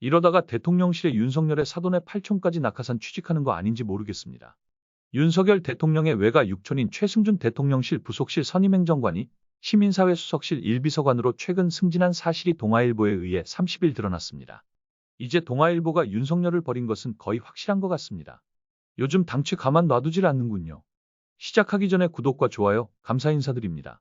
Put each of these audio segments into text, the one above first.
이러다가 대통령실에 윤석열의 사돈의 팔촌까지 낙하산 취직하는 거 아닌지 모르겠습니다. 윤석열 대통령의 외가 육촌인 최승준 대통령실 부속실 선임행정관이 시민사회 수석실 1비서관으로 최근 승진한 사실이 동아일보에 의해 30일 드러났습니다. 이제 동아일보가 윤석열을 버린 것은 거의 확실한 것 같습니다. 요즘 당최 가만 놔두질 않는군요. 시작하기 전에 구독과 좋아요, 감사 인사드립니다.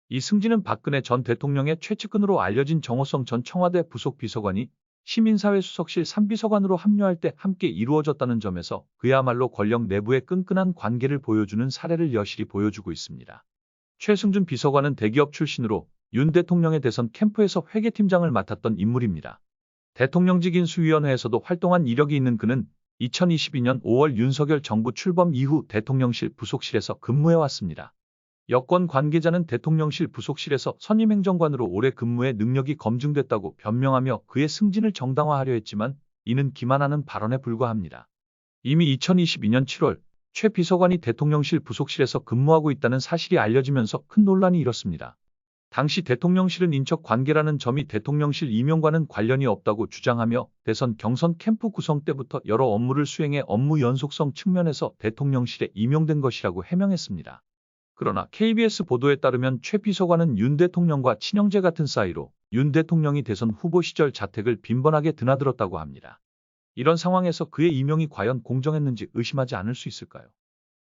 이 승진은 박근혜 전 대통령의 최측근으로 알려진 정호성 전 청와대 부속 비서관이 시민사회 수석실 3비서관으로 합류할 때 함께 이루어졌다는 점에서 그야말로 권력 내부의 끈끈한 관계를 보여주는 사례를 여실히 보여주고 있습니다. 최승준 비서관은 대기업 출신으로 윤 대통령의 대선 캠프에서 회계팀장을 맡았던 인물입니다. 대통령직 인수위원회에서도 활동한 이력이 있는 그는 2022년 5월 윤석열 정부 출범 이후 대통령실 부속실에서 근무해왔습니다. 여권 관계자는 대통령실 부속실에서 선임행정관으로 오래 근무해 능력이 검증됐다고 변명하며 그의 승진을 정당화하려 했지만 이는 기만하는 발언에 불과합니다. 이미 2022년 7월 최 비서관이 대통령실 부속실에서 근무하고 있다는 사실이 알려지면서 큰 논란이 일었습니다. 당시 대통령실은 인척 관계라는 점이 대통령실 임용과는 관련이 없다고 주장하며 대선 경선 캠프 구성 때부터 여러 업무를 수행해 업무 연속성 측면에서 대통령실에 임용된 것이라고 해명했습니다. 그러나 KBS 보도에 따르면 최 비서관은 윤 대통령과 친형제 같은 사이로 윤 대통령이 대선 후보 시절 자택을 빈번하게 드나들었다고 합니다. 이런 상황에서 그의 임용이 과연 공정했는지 의심하지 않을 수 있을까요?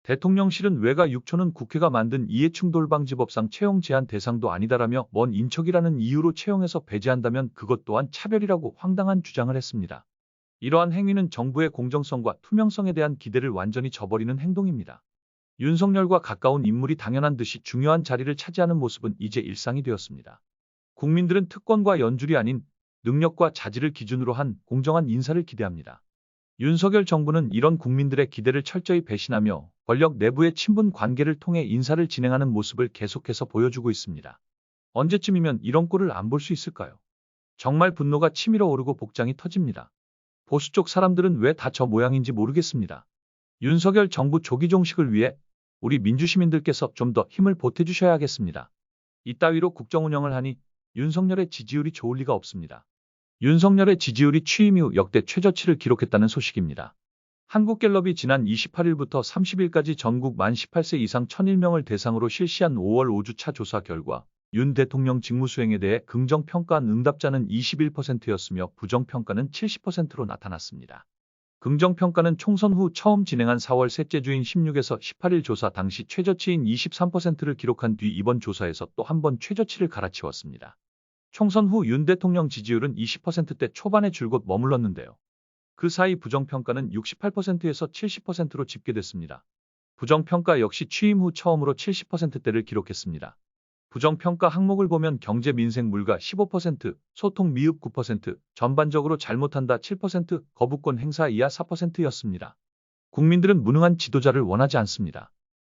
대통령실은 외가 육촌은 국회가 만든 이해충돌방지법상 채용 제한 대상도 아니다라며 먼 인척이라는 이유로 채용해서 배제한다면 그것 또한 차별이라고 황당한 주장을 했습니다. 이러한 행위는 정부의 공정성과 투명성에 대한 기대를 완전히 저버리는 행동입니다. 윤석열과 가까운 인물이 당연한 듯이 중요한 자리를 차지하는 모습은 이제 일상이 되었습니다. 국민들은 특권과 연줄이 아닌 능력과 자질을 기준으로 한 공정한 인사를 기대합니다. 윤석열 정부는 이런 국민들의 기대를 철저히 배신하며 권력 내부의 친분 관계를 통해 인사를 진행하는 모습을 계속해서 보여주고 있습니다. 언제쯤이면 이런 꼴을 안 볼 수 있을까요? 정말 분노가 치밀어 오르고 복장이 터집니다. 보수 쪽 사람들은 왜 다 저 모양인지 모르겠습니다. 윤석열 정부 조기 종식을 위해 우리 민주시민들께서 좀 더 힘을 보태주셔야겠습니다. 이따위로 국정 운영을 하니 윤석열의 지지율이 좋을 리가 없습니다. 윤석열의 지지율이 취임 이후 역대 최저치를 기록했다는 소식입니다. 한국갤럽이 지난 28일부터 30일까지 전국 만 18세 이상 1001명을 대상으로 실시한 5월 5주차 조사 결과 윤 대통령 직무수행에 대해 긍정평가한 응답자는 21%였으며 부정평가는 70%로 나타났습니다. 긍정평가는 총선 후 처음 진행한 4월 셋째 주인 16에서 18일 조사 당시 최저치인 23%를 기록한 뒤 이번 조사에서 또 한 번 최저치를 갈아치웠습니다. 총선 후 윤 대통령 지지율은 20%대 초반에 줄곧 머물렀는데요. 그 사이 부정평가는 68%에서 70%로 집계됐습니다. 부정평가 역시 취임 후 처음으로 70%대를 기록했습니다. 부정평가 항목을 보면 경제 민생 물가 15%, 소통 미흡 9%, 전반적으로 잘못한다 7%, 거부권 행사 이하 4%였습니다. 국민들은 무능한 지도자를 원하지 않습니다.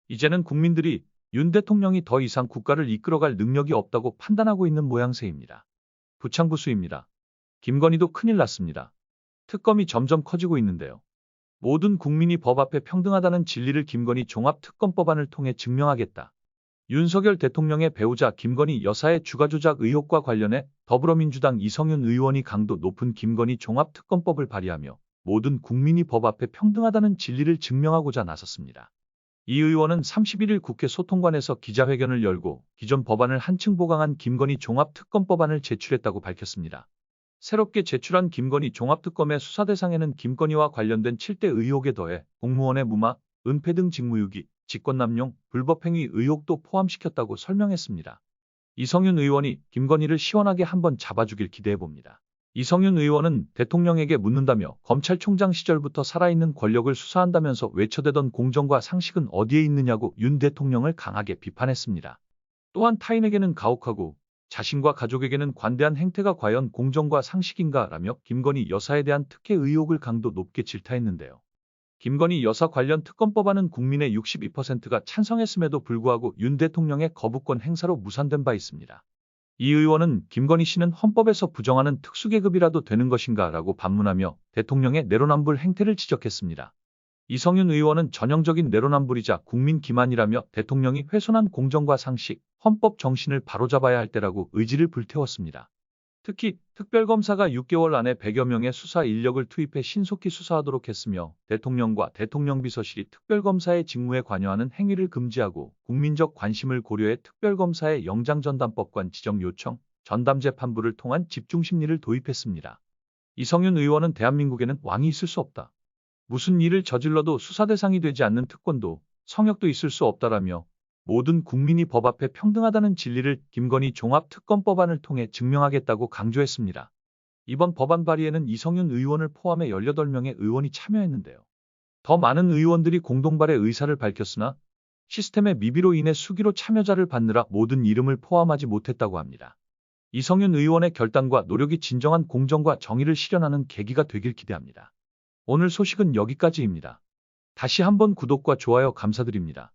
이제는 국민들이 윤 대통령이 더 이상 국가를 이끌어갈 능력이 없다고 판단하고 있는 모양새입니다. 부창부수입니다. 김건희도 큰일 났습니다. 특검이 점점 커지고 있는데요. 모든 국민이 법 앞에 평등하다는 진리를 김건희 종합특검법안을 통해 증명하겠다. 윤석열 대통령의 배우자 김건희 여사의 주가조작 의혹과 관련해 더불어민주당 이성윤 의원이 강도 높은 김건희 종합특검법을 발의하며 모든 국민이 법 앞에 평등하다는 진리를 증명하고자 나섰습니다. 이 의원은 31일 국회 소통관에서 기자회견을 열고 기존 법안을 한층 보강한 김건희 종합특검법안을 제출했다고 밝혔습니다. 새롭게 제출한 김건희 종합특검의 수사 대상에는 김건희와 관련된 7대 의혹에 더해 공무원의 무마, 은폐 등 직무유기, 직권남용, 불법행위 의혹도 포함시켰다고 설명했습니다. 이성윤 의원이 김건희를 시원하게 한번 잡아주길 기대해봅니다. 이성윤 의원은 대통령에게 묻는다며 검찰총장 시절부터 살아있는 권력을 수사한다면서 외쳐대던 공정과 상식은 어디에 있느냐고 윤 대통령을 강하게 비판했습니다. 또한 타인에게는 가혹하고 자신과 가족에게는 관대한 행태가 과연 공정과 상식인가 라며 김건희 여사에 대한 특혜 의혹을 강도 높게 질타했는데요. 김건희 여사 관련 특검법안은 국민의 62%가 찬성했음에도 불구하고 윤 대통령의 거부권 행사로 무산된 바 있습니다. 이 의원은 김건희 씨는 헌법에서 부정하는 특수계급이라도 되는 것인가 라고 반문하며 대통령의 내로남불 행태를 지적했습니다. 이성윤 의원은 전형적인 내로남불이자 국민 기만이라며 대통령이 훼손한 공정과 상식, 헌법 정신을 바로잡아야 할 때라고 의지를 불태웠습니다. 특히 특별검사가 6개월 안에 100여 명의 수사 인력을 투입해 신속히 수사하도록 했으며 대통령과 대통령 비서실이 특별검사의 직무에 관여하는 행위를 금지하고 국민적 관심을 고려해 특별검사의 영장전담법관 지정 요청, 전담재판부를 통한 집중심리를 도입했습니다. 이성윤 의원은 대한민국에는 왕이 있을 수 없다. 무슨 일을 저질러도 수사 대상이 되지 않는 특권도 성역도 있을 수 없다라며 모든 국민이 법 앞에 평등하다는 진리를 김건희 종합특검법안을 통해 증명하겠다고 강조했습니다. 이번 법안 발의에는 이성윤 의원을 포함해 18명의 의원이 참여했는데요. 더 많은 의원들이 공동발의 의사를 밝혔으나 시스템의 미비로 인해 수기로 참여자를 받느라 모든 이름을 포함하지 못했다고 합니다. 이성윤 의원의 결단과 노력이 진정한 공정과 정의를 실현하는 계기가 되길 기대합니다. 오늘 소식은 여기까지입니다. 다시 한번 구독과 좋아요 감사드립니다.